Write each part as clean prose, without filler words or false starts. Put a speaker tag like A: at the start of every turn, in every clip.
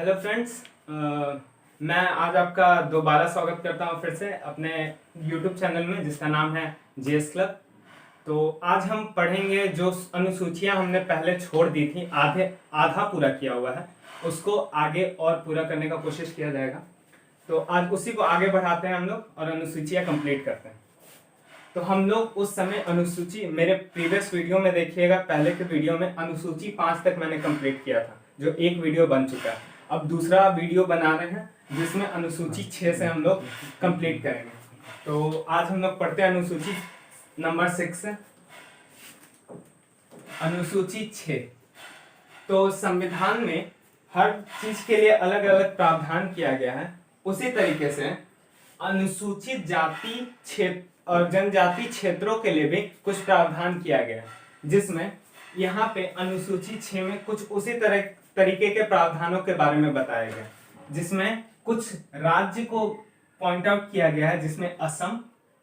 A: Hello friends, मैं आज आपका दोबारा स्वागत करता हूं फिर से अपने यूट्यूब चैनल में जिसका नाम है जेएस क्लब। तो आज हम पढ़ेंगे जो अनुसूचियां हमने पहले छोड़ दी थी, आधा पूरा किया हुआ है, उसको आगे और पूरा करने का कोशिश किया जाएगा। तो आज उसी को आगे बढ़ाते हैं हम लोग और अनुसूचियां कंप्लीट करते हैं। तो हम लोग उस समय अनुसूची, मेरे प्रीवियस वीडियो में देखिएगा, पहले के वीडियो में अनुसूची 5 तक मैंने कंप्लीट किया था, जो एक वीडियो बन चुका है। अब दूसरा वीडियो बना रहे हैं जिसमें अनुसूची 6 से हम लोग कंप्लीट करेंगे। तो आज हम लोग पढ़ते हैं अनुसूची नंबर 6 से। अनुसूची 6। तो संविधान में हर चीज के लिए अलग अलग प्रावधान किया गया है, उसी तरीके से अनुसूचित जाति क्षेत्र और जनजाति क्षेत्रों के लिए भी कुछ प्रावधान किया गया है, जिसमें यहाँ पे अनुसूची 6 में कुछ उसी तरीके के प्रावधानों के बारे में बताया गया, जिसमें कुछ राज्य को पॉइंट आउट किया गया है, जिसमें असम,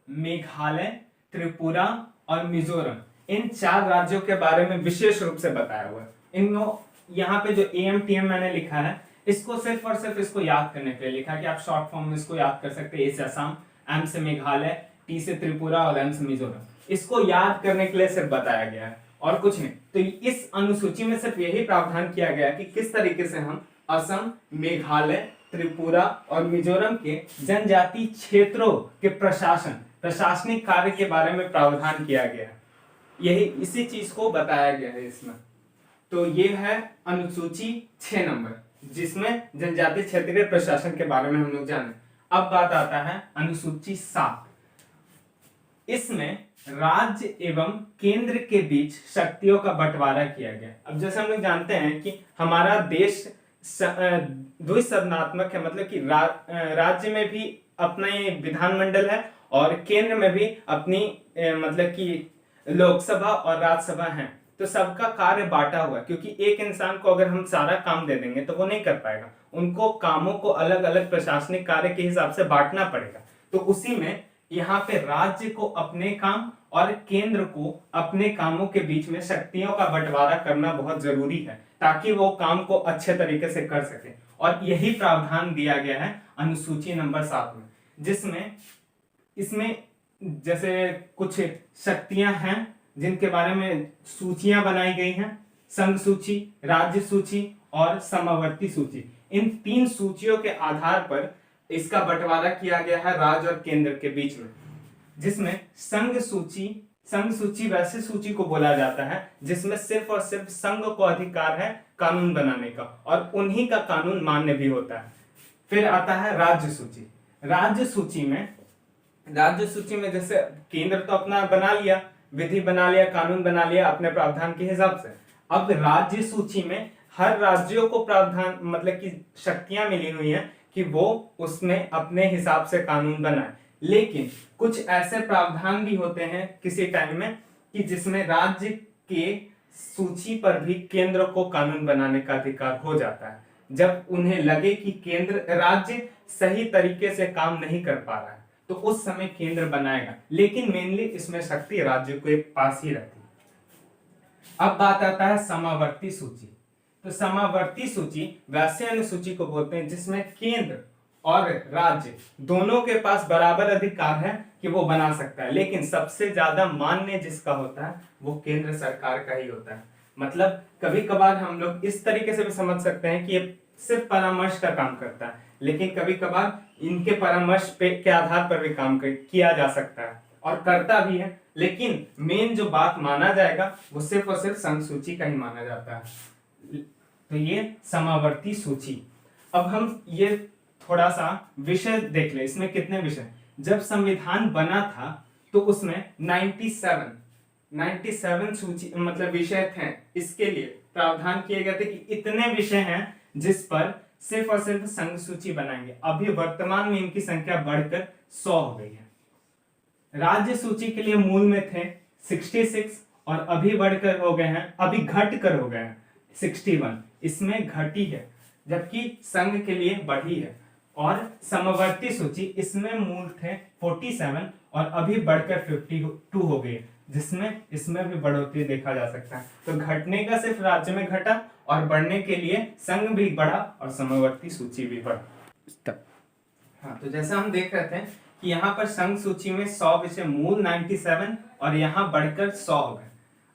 A: मेघालय, त्रिपुरा और मिजोरम, इन 4 राज्यों के बारे में विशेष रूप से बताया हुआ है। इन यहाँ पे जो AMTM मैंने लिखा है, इसको सिर्फ और सिर्फ इसको याद करने के लिए लिखा है कि आप शॉर्ट फॉर्म में इसको याद कर सकते हैं। A से असम, M से मेघालय, T से त्रिपुरा और M से मिजोरम, इसको याद करने के लिए सिर्फ बताया गया है और कुछ नहीं। तो इस अनुसूची में सिर्फ यही प्रावधान किया गया कि किस तरीके से हम असम, मेघालय, त्रिपुरा और मिजोरम के जनजाति क्षेत्रों के प्रशासनिक कार्य के बारे में प्रावधान किया गया है। यही इसी चीज को बताया गया है इसमें। तो ये है अनुसूची 6 नंबर, जिसमें जनजाति क्षेत्र के प्रशासन के बारे में हम लोग जाने। अब बात आता है अनुसूची 7। इसमें राज्य एवं केंद्र के बीच शक्तियों का बंटवारा किया गया। अब जैसे हम लोग जानते हैं कि हमारा देश द्विसदनात्मक है, मतलब कि राज्य में भी अपना विधानमंडल है और केंद्र में भी अपनी मतलब कि लोकसभा और राज्यसभा है। तो सबका कार्य बांटा हुआ है, क्योंकि एक इंसान को अगर हम सारा काम दे देंगे तो वो नहीं कर पाएगा, उनको कामों को अलग अलग प्रशासनिक कार्य के हिसाब से बांटना पड़ेगा। तो उसी में यहाँ पे राज्य को अपने काम और केंद्र को अपने कामों के बीच में शक्तियों का बंटवारा करना बहुत जरूरी है, ताकि वो काम को अच्छे तरीके से कर सके। और यही प्रावधान दिया गया है अनुसूची नंबर 7 में, जिसमें इसमें जैसे कुछ शक्तियां हैं जिनके बारे में सूचियां बनाई गई हैं, संघ सूची, राज्य सूची और समवर्ती सूची। इन 3 सूचियों के आधार पर इसका बंटवारा किया गया है राज्य और केंद्र के बीच में, जिसमें संघ सूची वैसे सूची को बोला जाता है जिसमें सिर्फ और सिर्फ संघ को अधिकार है कानून बनाने का, और उन्हीं का कानून मान्य भी होता है। फिर आता है राज्य सूची। राज्य सूची में जैसे केंद्र तो अपना बना लिया, विधि बना लिया, कानून बना लिया अपने प्रावधान के हिसाब से। अब राज्य सूची में हर राज्यों को प्रावधान, मतलब कि शक्तियां मिली हुई हैं कि वो उसमें अपने हिसाब से कानून बनाए। लेकिन कुछ ऐसे प्रावधान भी होते हैं किसी टाइम में कि जिसमें राज्य के सूची पर भी केंद्र को कानून बनाने का अधिकार हो जाता है, जब उन्हें लगे कि राज्य सही तरीके से काम नहीं कर पा रहा है, तो उस समय केंद्र बनाएगा। लेकिन मेनली इसमें शक्ति राज्य के पास ही रहती है। अब बात आता है समावर्ती सूची। तो समावर्ती सूची वैसे अनुसूची को बोलते हैं जिसमें केंद्र और राज्य दोनों के पास बराबर अधिकार है कि वो बना सकता है, लेकिन सबसे ज्यादा मान्य जिसका होता है वो केंद्र सरकार का ही होता है। मतलब कभी कभार हम लोग इस तरीके से भी समझ सकते हैं कि ये सिर्फ परामर्श का काम करता है, लेकिन कभी कभार इनके परामर्श के आधार पर भी काम किया जा सकता है और करता भी है। लेकिन मेन जो बात माना जाएगा वो सिर्फ और सिर्फ संघ सूची का ही माना जाता है। तो ये समावर्ती सूची। अब हम ये थोड़ा सा विषय देख ले, इसमें कितने विषय। जब संविधान बना था तो उसमें 97 सूची मतलब विषय थे। इसके लिए प्रावधान किए गए थे कि इतने विषय हैं जिस पर सिर्फ और सिर्फ संघ सूची बनाएंगे। अभी वर्तमान में इनकी संख्या बढ़कर 100 हो गई है। राज्य सूची के लिए मूल में थे 66 और अभी बढ़कर हो गए हैं, अभी घट कर हो गए हैं 61। इसमें घटी है, जबकि संघ के लिए बढ़ी है। और समवर्ती सूची, इसमें मूल थे 47 और अभी बढ़कर 52 हो गई। जिसमें इसमें भी बढ़ोतरी देखा जा सकता है। तो घटने का सिर्फ राज्य में घटा और बढ़ने के लिए संघ भी बढ़ा और समवर्ती सूची भी बढ़ा। हाँ, तो जैसा हम देख रहे थे कि यहाँ पर संघ सूची में 100 विषय, मूल 97 और यहाँ बढ़कर 100 हो गए।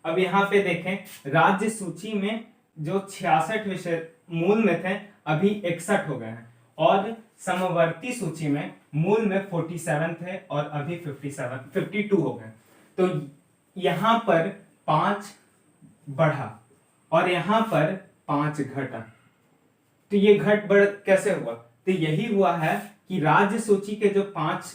A: अब यहाँ पे देखें, राज्य सूची में जो 66 विषय मूल में थे अभी 61 हो गए हैं, और समवर्ती सूची में मूल में 47 थे और अभी 52 हो गए। तो यहाँ पर 5 बढ़ा और यहाँ पर 5 घटा। तो ये घट बढ़ कैसे हुआ? तो यही हुआ है कि राज्य सूची के जो 5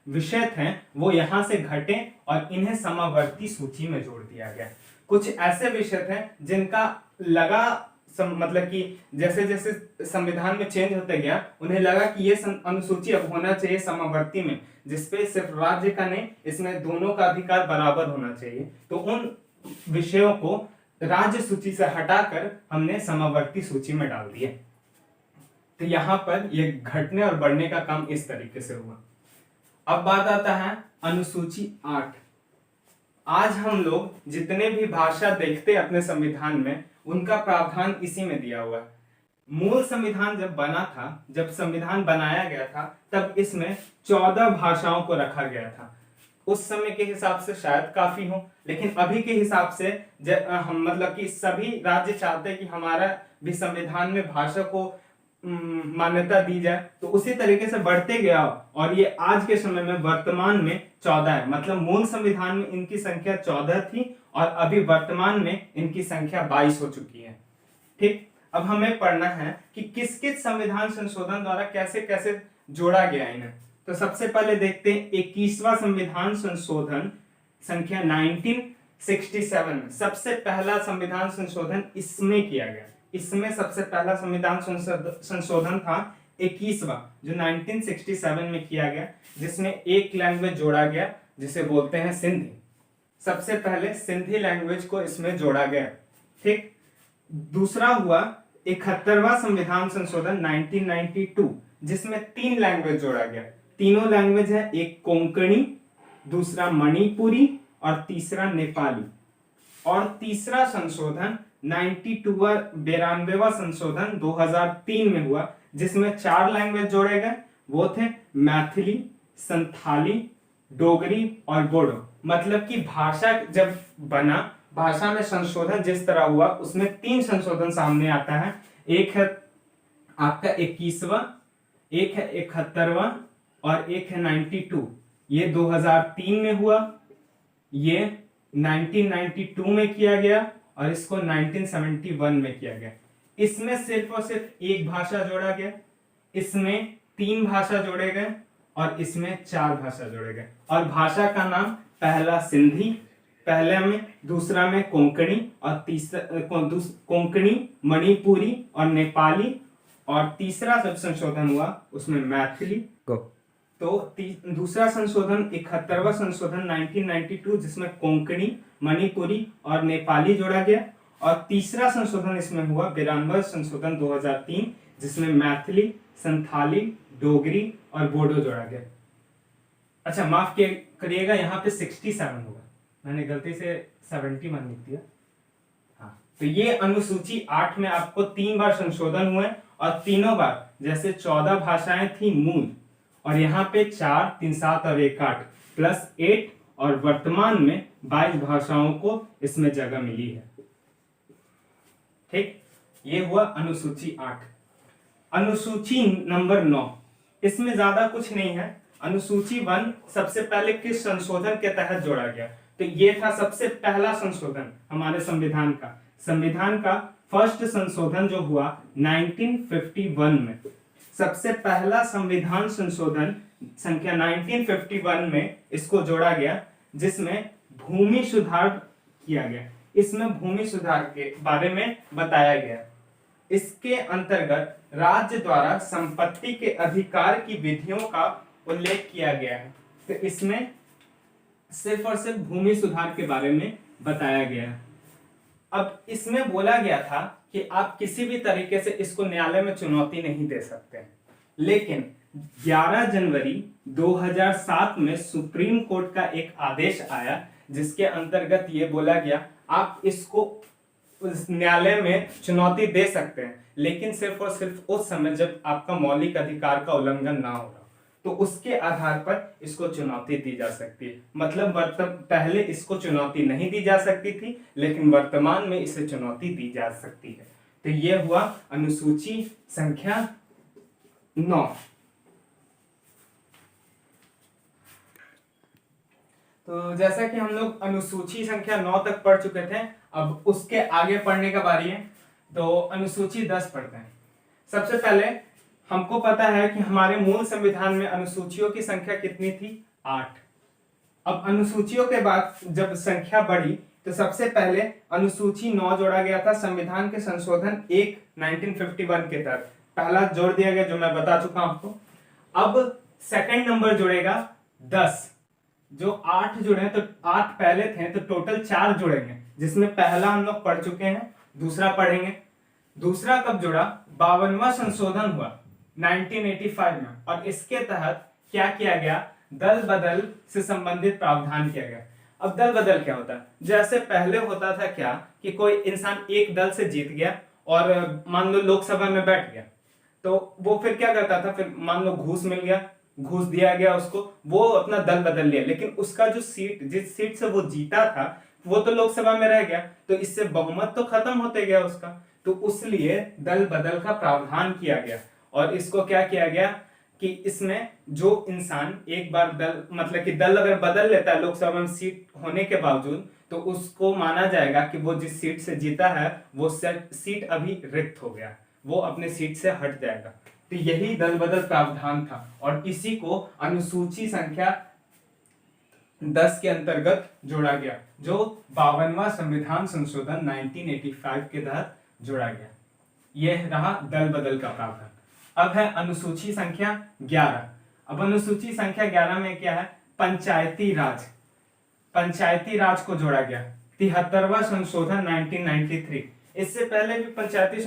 A: विषय थे वो यहाँ से घटे और इन्हें समवर्ती सूची में जोड़ दिया गया। कुछ ऐसे विषय थे जिनका लगा मतलब कि जैसे जैसे संविधान में चेंज होते गया उन्हें लगा कि ये अनुसूची अब होना चाहिए समवर्ती में, जिसपे सिर्फ राज्य का नहीं, इसमें दोनों का अधिकार बराबर होना चाहिए। तो उन विषयों को राज्य सूची से हटाकर हमने समवर्ती सूची में डाल दिया। तो यहाँ पर ये घटने और बढ़ने का काम इस तरीके से हुआ। अब बात आता है अनुसूची 8। आज हम लोग जितने भी भाषा देखते हैं अपने संविधान में, उनका प्रावधान इसी में दिया हुआ है। मूल संविधान जब बना था, जब संविधान बनाया गया था, तब इसमें 14 भाषाओं को रखा गया था। उस समय के हिसाब से शायद काफी हो, लेकिन अभी के हिसाब से हम मतलब कि सभी राज्य चाहते हैं कि हमारा भी संविधान में भाषा को मान्यता दी जाए, तो उसी तरीके से बढ़ते गया और ये आज के समय में वर्तमान में 14 है। मतलब मूल संविधान में इनकी संख्या 14 थी और अभी वर्तमान में इनकी संख्या 22 हो चुकी है। ठीक, अब हमें पढ़ना है कि किस किस संविधान संशोधन द्वारा कैसे कैसे जोड़ा गया इन्हें। तो सबसे पहले देखते हैं 21वां संविधान संशोधन संख्या 1967। सबसे पहला संविधान संशोधन इसमें किया गया। इसमें सबसे पहला संविधान संशोधन था 21वां, जो 1967 में किया गया, जिसमें एक लैंग्वेज जोड़ा गया जिसे बोलते हैं सिंधी। सबसे पहले सिंधी लैंग्वेज को इसमें जोड़ा गया। ठीक, दूसरा हुआ 71वां संविधान संशोधन 1992, जिसमें 3 लैंग्वेज जोड़ा गया। तीनों लैंग्वेज है, एक कोंकणी, दूसरा मणिपुरी और तीसरा नेपाली। और तीसरा संशोधन 92वां संशोधन 2003 में हुआ, जिसमें 4 लैंग्वेज जोड़े गए। वो थे मैथिली, संथाली, डोगरी और बोडो। मतलब कि भाषा जब बना, भाषा में संशोधन जिस तरह हुआ, उसमें 3 संशोधन सामने आता है। एक है आपका 21वां, एक है 71वां और एक है 92। ये 2003 में हुआ, ये 1992 में किया गया और इसको 1971 में किया गया। इसमें सिर्फ और सिर्फ एक भाषा जोड़ा गया, इसमें 3 भाषा जोड़े गए और इसमें 4 भाषा जोड़े गए। और भाषा का नाम पहला सिंधी, पहले में, दूसरा में कोंकणी और तीसरा कोंकणी, मणिपुरी और नेपाली, और तीसरा जब संशोधन हुआ उसमें मैथिली। तो दूसरा संशोधन 71वां संशोधन 1992, जिसमें कोंकणी, मणिपुरी और नेपाली जोड़ा गया। और तीसरा संशोधन इसमें हुआ 92वां संशोधन 2003, जिसमें मैथिली, संथाली, डोगरी और बोडो जोड़ा गया। अच्छा, माफ करिएगा, यहाँ पे 67 होगा, मैंने गलती से 71 लिख दिया। हाँ, तो ये अनुसूची 8 में आपको 3 बार संशोधन हुए और तीनों बार जैसे 14 भाषाएं थी मूल, और यहाँ पे 4, 3, 7 और 1, 8 प्लस 8, और वर्तमान में 22 भाषाओं को इसमें जगह मिली है। ठीक, ये हुआ अनुसूची 8। अनुसूची नंबर 9, इसमें ज्यादा कुछ नहीं है। अनुसूची 1 सबसे पहले किस संशोधन के तहत जोड़ा गया? तो ये था सबसे पहला संशोधन हमारे संविधान का फर्स्ट संशोधन जो हुआ 1951 में। सबसे पहला संविधान संशोधन संख्या 1951 में इसको जोड़ा गया, जिसमें भूमि सुधार किया गया। इसमें भूमि सुधार के बारे में बताया गया। इसके अंतर्गत राज्य द्वारा संपत्ति के अधिकार की विधियों का उल्लेख किया गया है। तो इसमें सिर्फ और सिर्फ भूमि सुधार के बारे में बताया गया है। अब इसमें बोला गया था कि आप किसी भी तरीके से इसको न्यायालय में चुनौती नहीं दे सकते, लेकिन 11 जनवरी 2007 में सुप्रीम कोर्ट का एक आदेश आया, जिसके अंतर्गत ये बोला गया आप इसको उस न्यायालय में चुनौती दे सकते हैं, लेकिन सिर्फ और सिर्फ उस समय जब आपका मौलिक अधिकार का उल्लंघन ना हो रहा, तो उसके आधार पर इसको चुनौती दी जा सकती है। मतलब पहले इसको चुनौती नहीं दी जा सकती थी, लेकिन वर्तमान में इसे चुनौती दी जा सकती है। तो यह हुआ अनुसूची संख्या 9। तो जैसा कि हम लोग अनुसूची संख्या 9 तक पढ़ चुके थे, अब उसके आगे पढ़ने का बारी है। तो अनुसूची 10 पढ़ते हैं। सबसे पहले हमको पता है कि हमारे मूल संविधान में अनुसूचियों की संख्या कितनी थी? 8। अब अनुसूचियों के बाद जब संख्या बढ़ी तो सबसे पहले अनुसूची 9 जोड़ा गया था संविधान के संशोधन 1 1951 के तहत। पहला जोड़ दिया गया जो मैं बता चुका हूं आपको। अब सेकंड नंबर जुड़ेगा 10। जो 8 जुड़े हैं तो 8 पहले थे, तो टोटल 4 जुड़ेंगे, जिसमें पहला हम लोग पढ़ चुके हैं, दूसरा पढ़ेंगे। दूसरा कब जुड़ा? 52वां संशोधन हुआ 1985 में, और इसके तहत क्या किया गया? दल बदल से संबंधित प्रावधान किया गया। अब दल बदल क्या होता है? जैसे पहले होता था क्या कि कोई इंसान एक दल से जीत गया और मान लो लोकसभा में बैठ गया, तो वो फिर क्या करता था? फिर मान लो घूस मिल गया, घूस दिया गया उसको, वो अपना दल बदल लिया, लेकिन उसका जो सीट, जिस सीट से वो जीता था, वो तो लोकसभा में रह गया, तो इससे बहुमत तो खत्म होते गया उसका। तो इसलिए दल बदल का प्रावधान किया गया, और इसको क्या किया गया कि इसमें जो इंसान एक बार दल, मतलब कि दल अगर बदल लेता है लोकसभा में सीट होने के बावजूद, तो उसको माना जाएगा कि वो जिस सीट से जीता है वो सीट अभी रिक्त हो गया, वो अपने सीट से हट जाएगा। तो यही दल बदल प्रावधान था, और इसी को अनुसूची संख्या 10 के अंतर्गत जोड़ा गया, जो 52वां संविधान संशोधन 1985 के तहत जोड़ा गया। यह रहा दल बदल का प्रावधान। अब है अनुसूची संख्या 11। अब अनुसूची संख्या 11 में क्या है? पंचायती राज। पंचायती राज को जोड़ा गया 73वां संशोधन 1993। इससे पहले भी पंचायत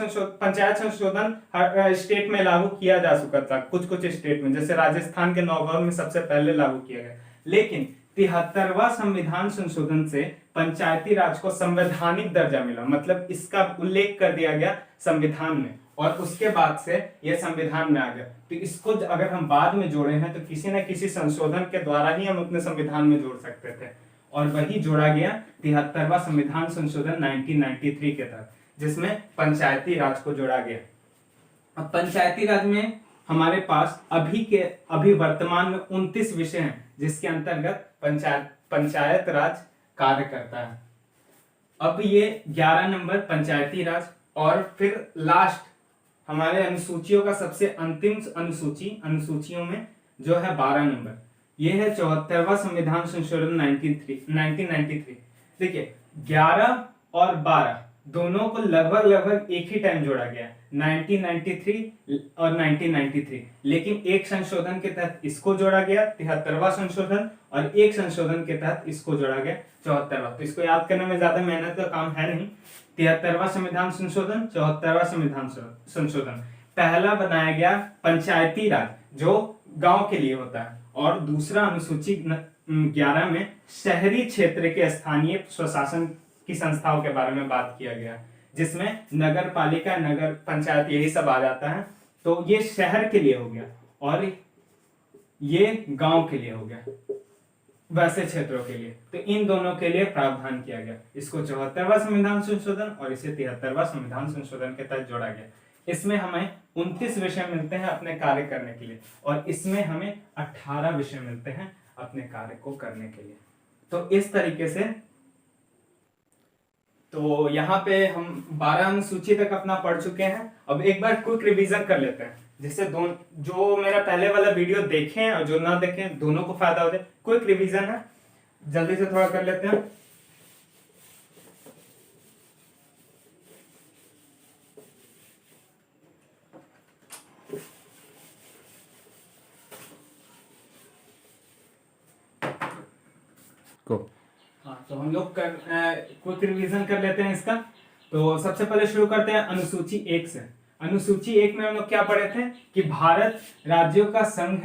A: संशोधन हर स्टेट में लागू किया जा चुका था, कुछ कुछ स्टेट में, जैसे राजस्थान के नौगांव में सबसे पहले लागू किया गया। लेकिन 73वां संविधान संशोधन से पंचायती राज को संवैधानिक दर्जा मिला, मतलब इसका उल्लेख कर दिया गया संविधान में, और उसके बाद से यह संविधान में आ गया। तो इसको अगर हम बाद में जोड़े हैं तो किसी न किसी संशोधन के द्वारा ही हम अपने संविधान में जोड़ सकते थे, और वही जोड़ा गया 73वां संविधान संशोधन 1993 के तहत, जिसमें पंचायती राज को जोड़ा गया। अब पंचायती राज में हमारे पास अभी वर्तमान में 29 विषय हैं, जिसके अंतर्गत पंचायत राज कार्य करता है। अब ये 11 नंबर पंचायती राज, और फिर लास्ट हमारे अनुसूचियों का सबसे अंतिम अनुसूचियों में जो है 12 नंबर, ये है 74वां संविधान संशोधन 1993। देखिए 11 और 12 दोनों को लगभग एक ही टाइम जोड़ा गया, 1993 और 1993, लेकिन एक संशोधन के तहत इसको जोड़ा गया 73वां संशोधन, और एक संशोधन के तहत इसको जोड़ा गया 74वां। तो इसको याद करने में ज्यादा मेहनत का काम है नहीं। 73वां संविधान संशोधन, 74वां संविधान संशोधन। पहला बनाया गया पंचायती राज, जो गांव के लिए होता है, और दूसरा अनुसूची 11 में शहरी क्षेत्र के स्थानीय स्वशासन की संस्थाओं के बारे में बात किया गया, जिसमें नगर पालिका, नगर पंचायत, यही सब आ जाता है। तो ये शहर के लिए हो गया, और ये गांव के लिए हो गया, वैसे क्षेत्रों के लिए। तो इन दोनों के लिए प्रावधान किया गया। इसको 74वां संविधान संशोधन और इसे 73वां संविधान संशोधन के तहत जोड़ा गया। इसमें हमें 29 विषय मिलते हैं अपने कार्य करने के लिए, और इसमें हमें 18 विषय मिलते हैं अपने कार्य को करने के लिए। तो इस तरीके से, तो यहाँ पे हम 12 अनुसूची तक अपना पढ़ चुके हैं। अब एक बार क्विक रिवीजन कर लेते हैं, जिससे जो मेरा पहले वाला वीडियो देखें और जो ना देखें दोनों को फायदा हो जाए। क्विक रिवीजन है, जल्दी से थोड़ा कर लेते हैं। हाँ, तो हम लोग क्विक रिवीजन कर लेते हैं इसका। तो सबसे पहले शुरू करते हैं अनुसूची 1 से। अनुसूची 1 में हम लोग क्या पढ़े थे कि भारत राज्यों का संघ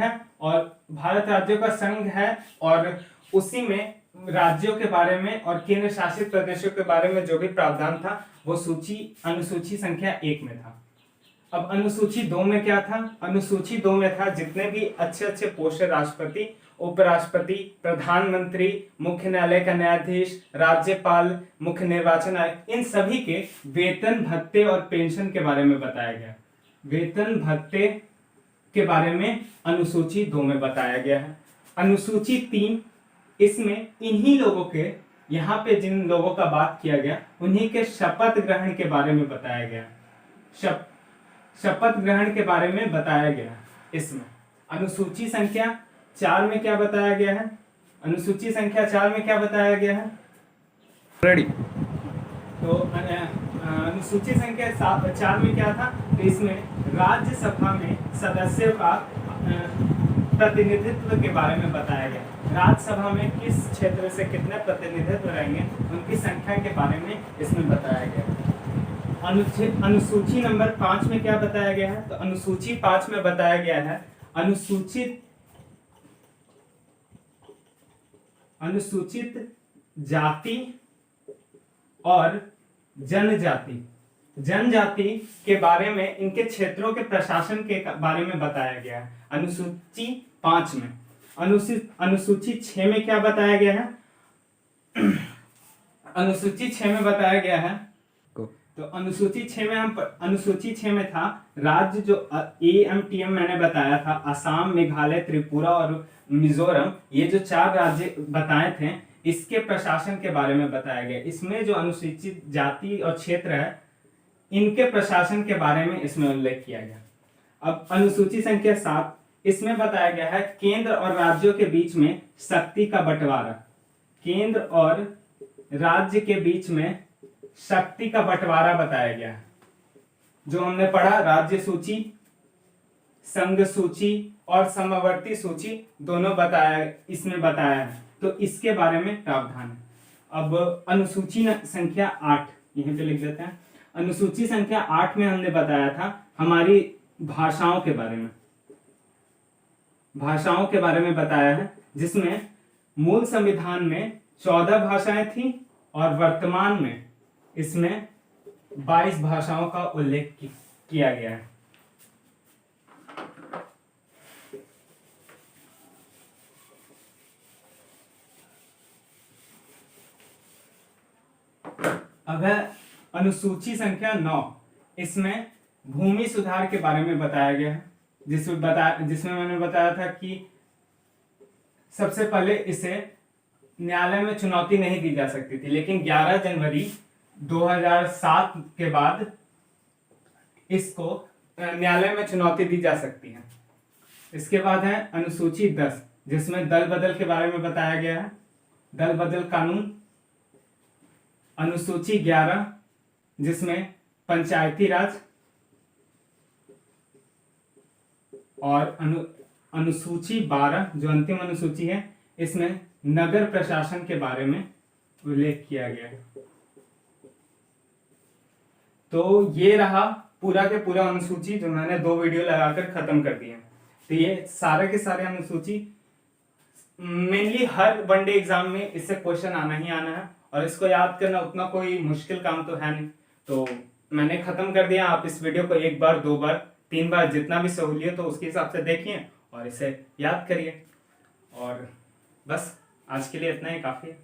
A: है, और उसी में राज्यों के बारे में और केंद्र शासित प्रदेशों के बारे में जो भी प्रावधान था वो सूची अनुसूची संख्या 1 में था। अब अनुसूची 2 में क्या था? अनुसूची 2 में था जितने भी अच्छे अच्छे पोस्ट है, राष्ट्रपति, उपराष्ट्रपति, प्रधानमंत्री, मुख्य न्यायालय का न्यायाधीश, राज्यपाल, मुख्य निर्वाचन आयुक्त, इन सभी के वेतन भत्ते और पेंशन के बारे में बताया गया। वेतन भत्ते के बारे में अनुसूची 2 में बताया गया है। अनुसूची 3, इसमें इन्हीं लोगों के, यहाँ पे जिन लोगों का बात किया गया उन्हीं के शपथ ग्रहण के बारे में बताया गया। शपथ ग्रहण के बारे में बताया गया इसमें। अनुसूची संख्या 4 में क्या बताया गया है? अनुसूची संख्या 4 में क्या बताया गया है?
B: रेडी।
A: तो अनुसूची संख्या 4 में क्या था? तो इसमें राज्यसभा में सदस्यों का प्रतिनिधित्व के बारे में बताया गया। राज्यसभा में किस क्षेत्र से कितने प्रतिनिधित्व रहेंगे उनकी संख्या के बारे में इसमें बताया गया। अनुसूची नंबर 5 में क्या बताया गया है? तो अनुसूची 5 में बताया गया है अनुसूचित जाति और जनजाति के बारे में, इनके क्षेत्रों के प्रशासन के बारे में बताया गया है अनुसूची 5 में। अनुसूची 6 में क्या बताया गया है? अनुसूची 6 में बताया गया है, तो अनुसूची 6 में था राज्य जो AMTM मैंने बताया था, असम, मेघालय, त्रिपुरा और मिजोरम, ये जो 4 राज्य बताए थे, इसके प्रशासन के बारे में बताया गया। इसमें जो अनुसूचित जाति और क्षेत्र है इनके प्रशासन के बारे में इसमें उल्लेख किया गया। अब अनुसूची संख्या 7, इसमें बताया गया है केंद्र और राज्यों के बीच में शक्ति का बंटवारा। केंद्र और राज्य के बीच में शक्ति का बंटवारा बताया गया है। जो हमने पढ़ा, राज्य सूची, संघ सूची और समवर्ती सूची दोनों इसमें बताया है, तो इसके बारे में प्रावधान है। अब अनुसूची संख्या 8 यहीं पे लिख देते हैं। अनुसूची संख्या 8 में हमने बताया था हमारी भाषाओं के बारे में। भाषाओं के बारे में बताया है, जिसमें मूल संविधान में 14 भाषाएं थी और वर्तमान में इसमें 22 भाषाओं का उल्लेख किया गया है। अब है अनुसूची संख्या 9, इसमें भूमि सुधार के बारे में बताया गया है, जिसमें मैंने बताया था कि सबसे पहले इसे न्यायालय में चुनौती नहीं दी जा सकती थी, लेकिन 11 जनवरी 2007 के बाद इसको न्यायालय में चुनौती दी जा सकती है। इसके बाद है अनुसूची 10, जिसमें दल बदल के बारे में बताया गया है, दल बदल कानून। अनुसूची 11, जिसमें पंचायती राज, और अनुसूची 12 जो अंतिम अनुसूची है, इसमें नगर प्रशासन के बारे में उल्लेख किया गया है। तो ये रहा पूरा के पूरा अनुसूची जो मैंने 2 वीडियो लगाकर खत्म कर दिए। तो ये सारे के सारे अनुसूची मेनली हर वनडे एग्जाम में इससे क्वेश्चन आना ही आना है, और इसको याद करना उतना कोई मुश्किल काम तो है नहीं। तो मैंने खत्म कर दिया। आप इस वीडियो को 1 बार, 2 बार, 3 बार, जितना भी सहूलियत हो उसके हिसाब से देखिए और इसे याद करिए। और बस आज के लिए इतना ही काफी है।